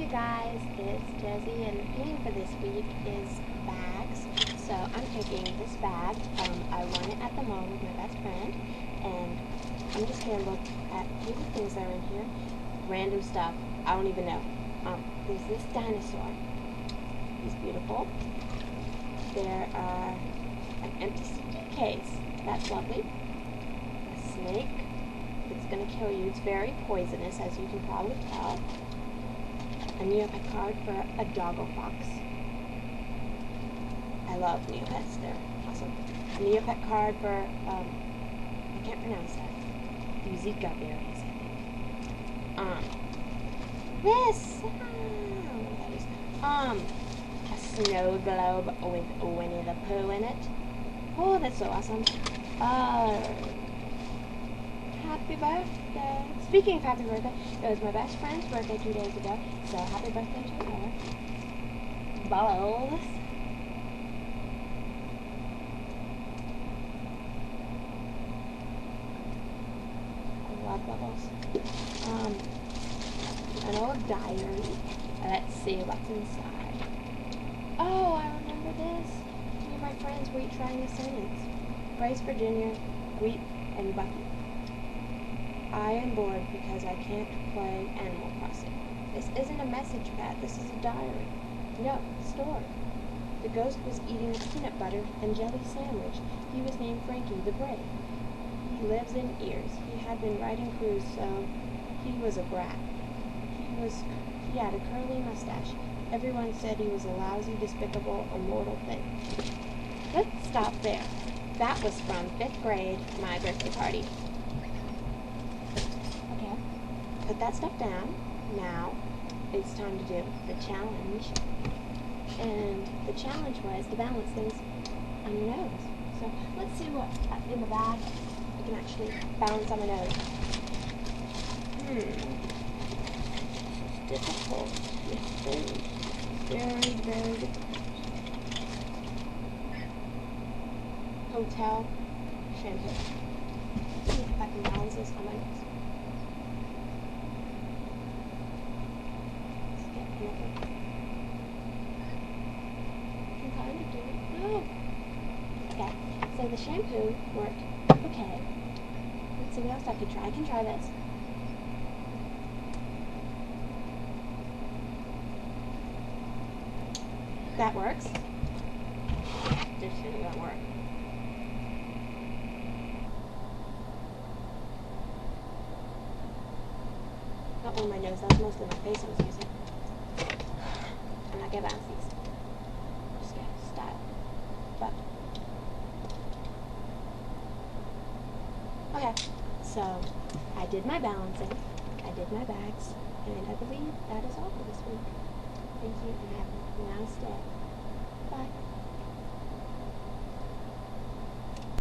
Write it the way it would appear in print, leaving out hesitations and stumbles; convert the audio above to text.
you guys, it's Josie, and the theme for this week is bags. So I'm taking this bag. I won it at the mall with my best friend, and I'm just going to look at a few of the things that are in here. Random stuff. I don't even know. There's this dinosaur. He's beautiful. There are an empty CD case. That's lovely. A snake. It's going to kill you. It's very poisonous, as you can probably tell. A Neopet card for a doggo fox. I love Neopets. They're awesome. A Neopet card for, I can't pronounce that. Musica berries, I think. This! I don't know what that is. A snow globe with Winnie the Pooh in it. Oh, that's so awesome. Happy birthday. Speaking of happy birthday, it was my best friend's birthday 2 days ago, so happy birthday to her. Bubbles. I love bubbles. An old diary. Let's see what's inside. Oh, I remember this. Me and my friends were each writing a sentence. Grace, Virginia, Wheat, and Bucky. I am bored because I can't play Animal Crossing. This isn't a message pad, this is a diary. No, story. The ghost was eating a peanut butter and jelly sandwich. He was named Frankie the Brave. He lives in ears. He had been riding crews, so he was a brat. He had a curly mustache. Everyone said he was a lousy, despicable, immortal thing. Let's stop there. That was from 5th grade, my birthday party. Put that stuff down. Now it's time to do the challenge. And the challenge was to balance things on your nose. So let's see what in the bag I can actually balance on my nose. It's difficult. It's very, very difficult. Hotel shampoo. Let's see if I can balance this on my nose. Okay, so the shampoo worked okay. Let's see what else I could try. I can try this. That works. This isn't gonna work. Not on my nose, that was mostly my face I was using. I'm not gonna balance these. I'm just gonna style. But okay, so I did my balancing, I did my bags, and I believe that is all for this week. Thank you and have a nice day. Bye.